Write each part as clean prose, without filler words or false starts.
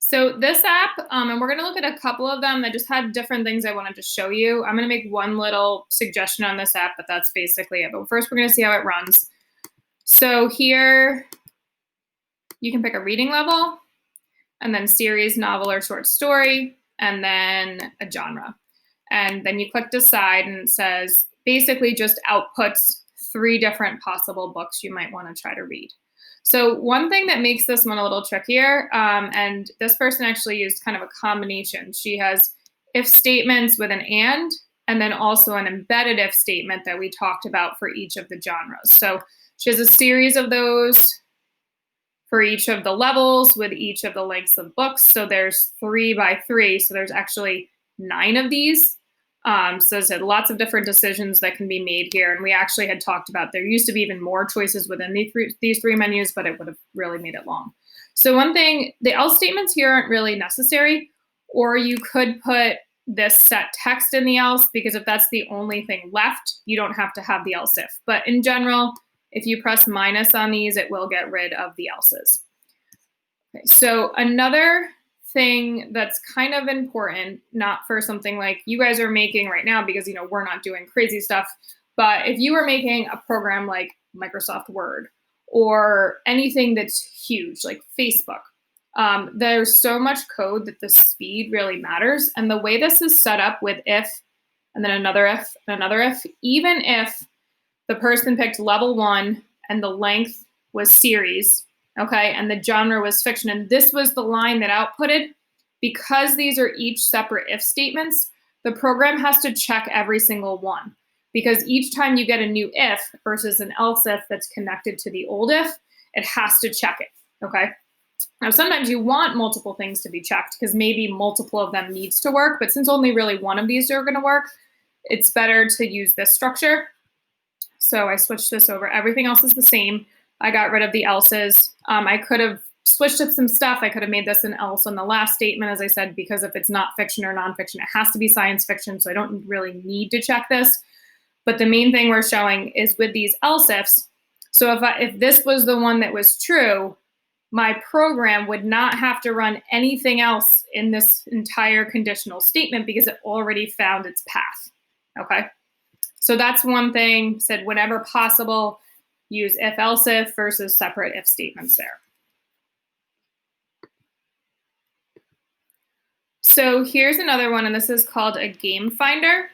So this app, and we're going to look at a couple of them that just had different things I wanted to show you. I'm going to make one little suggestion on this app, but that's basically it. But first, we're going to see how it runs. So here, you can pick a reading level, and then series, novel, or short story, and then a genre. And then you click decide, and it says basically just outputs 3 different possible books you might want to try to read. So one thing that makes this one a little trickier, and this person actually used kind of a combination. She has if statements with an and then also an embedded if statement that we talked about for each of the genres. So she has a series of those for each of the levels with each of the lengths of books. So there's 3 by 3, so there's actually 9 of these. So as I said, lots of different decisions that can be made here. And we actually had talked about there used to be even more choices within these 3 menus, but it would have really made it long. So one thing, the else statements here aren't really necessary, or you could put this set text in the else, because if that's the only thing left, you don't have to have the else if. But in general, if you press minus on these, it will get rid of the else's. Okay, so another thing that's kind of important, not for something like you guys are making right now, because we're not doing crazy stuff, but if you were making a program like Microsoft Word or anything that's huge like Facebook, there's so much code that the speed really matters. And the way this is set up with if, and then another if, and another if, even if the person picked level 1 and the length was series, okay, and the genre was fiction, and this was the line that outputted, because these are each separate if statements, the program has to check every single one, because each time you get a new if versus an else if that's connected to the old if, it has to check it, okay? Now, sometimes you want multiple things to be checked because maybe multiple of them needs to work, but since only really one of these are going to work, it's better to use this structure. So I switched this over. Everything else is the same. I got rid of the else's. I could have switched up some stuff. I could have made this an else on the last statement, as I said, because if it's not fiction or nonfiction, it has to be science fiction, so I don't really need to check this. But the main thing we're showing is with these else ifs. So if this was the one that was true, my program would not have to run anything else in this entire conditional statement because it already found its path, okay? So that's one thing, said whenever possible, use if else if versus separate if statements there. So here's another one, and this is called a game finder.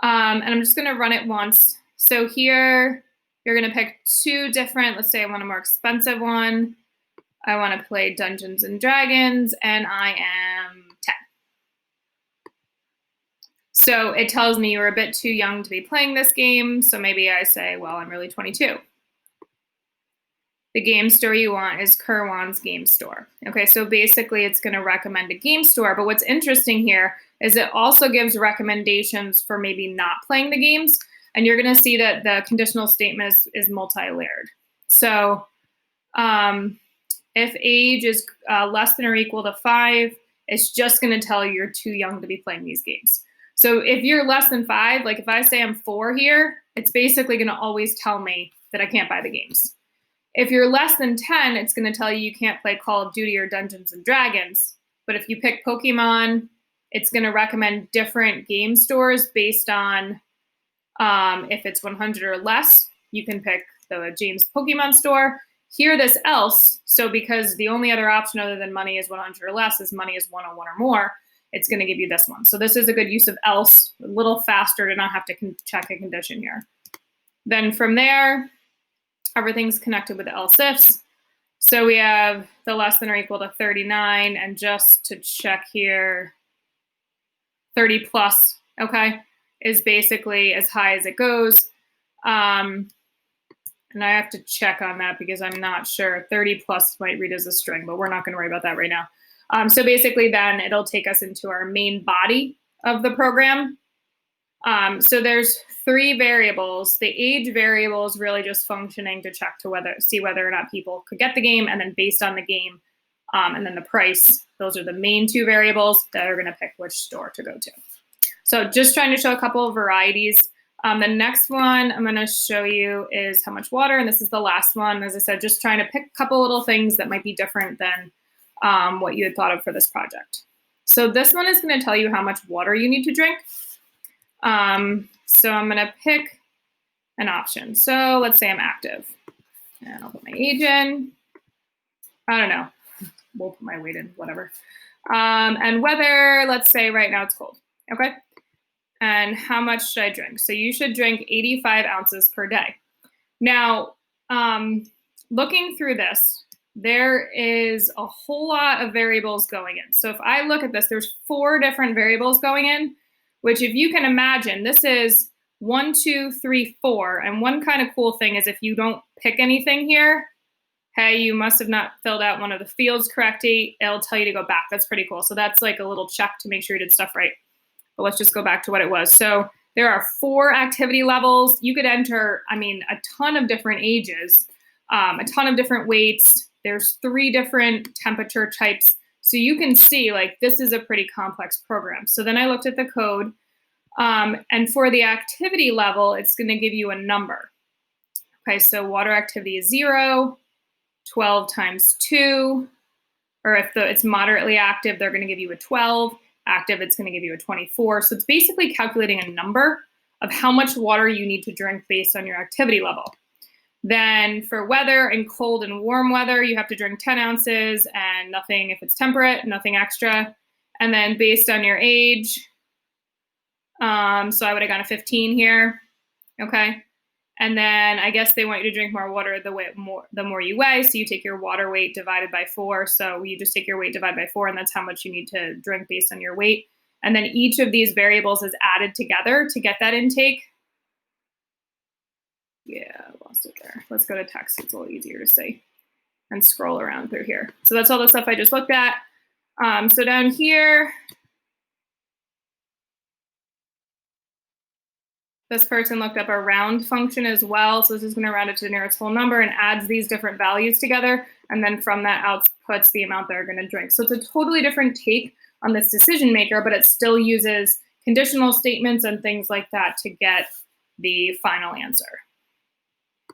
And I'm just going to run it once. So here you're going to pick 2 different, let's say I want a more expensive one. I want to play Dungeons and Dragons, and I am 10. So it tells me you're a bit too young to be playing this game. So maybe I say, well, I'm really 22. The game store you want is Kirwan's Game Store. Okay, so basically it's going to recommend a game store. But what's interesting here is it also gives recommendations for maybe not playing the games. And you're going to see that the conditional statement is multi-layered. So if age is less than or equal to 5, it's just going to tell you you're too young to be playing these games. So if you're less than 5, like if I say I'm 4 here, it's basically going to always tell me that I can't buy the games. If you're less than 10, it's going to tell you can't play Call of Duty or Dungeons and Dragons. But if you pick Pokemon, it's going to recommend different game stores based on if it's 100 or less. You can pick the James Pokemon store. Here, this else, so because the only other option other than money is 100 or less is money is 101 or more, it's going to give you this one. So this is a good use of else, a little faster to not have to check a condition here. Then from there, everything's connected with the else ifs. So we have the less than or equal to 39, and just to check here, 30 plus, okay, is basically as high as it goes. And I have to check on that because I'm not sure. 30 plus might read as a string, but we're not going to worry about that right now. So basically then it'll take us into our main body of the program. So there's 3 variables. The age variable is really just functioning to check to see whether or not people could get the game, and then based on the game, and then the price. Those are the main 2 variables that are going to pick which store to go to. So just trying to show a couple of varieties. The next one I'm going to show you is how much water, and this is the last one. As I said, just trying to pick a couple little things that might be different than what you had thought of for this project. So this one is going to tell you how much water you need to drink. So I'm going to pick an option. So let's say I'm active. And I'll put my age in. I don't know. We'll put my weight in, whatever. And weather, let's say right now it's cold. Okay. And how much should I drink? So you should drink 85 ounces per day. Now, looking through this, there is a whole lot of variables going in. So if I look at this, there's 4 different variables going in, which if you can imagine, this is 1, 2, 3, 4. And one kind of cool thing is if you don't pick anything here, hey, you must have not filled out one of the fields correctly. It'll tell you to go back. That's pretty cool. So that's like a little check to make sure you did stuff right. But let's just go back to what it was. So there are 4 activity levels. You could enter, I mean, a ton of different ages, a ton of different weights. There's 3 different temperature types. So you can see like this is a pretty complex program. So then I looked at the code. And for the activity level, it's going to give you a number. Okay, so water activity is 0. 12 times 2, or if it's moderately active, they're going to give you a 12. Active, it's going to give you a 24. So it's basically calculating a number of how much water you need to drink based on your activity level. Then for weather and cold and warm weather, you have to drink 10 ounces and nothing if it's temperate, nothing extra. And then based on your age, so I would have gone a 15 here, okay? And then I guess they want you to drink more water the more you weigh. So you take your water weight divided by 4. So you just take your weight divided by 4, and that's how much you need to drink based on your weight. And then each of these variables is added together to get that intake. Yeah, I lost it there. Let's go to text. It's a little easier to see and scroll around through here. So that's all the stuff I just looked at. So down here, this person looked up a round function as well. So this is going to round it to the nearest whole number and adds these different values together. And then from that outputs the amount they're going to drink. So it's a totally different take on this decision maker, but it still uses conditional statements and things like that to get the final answer.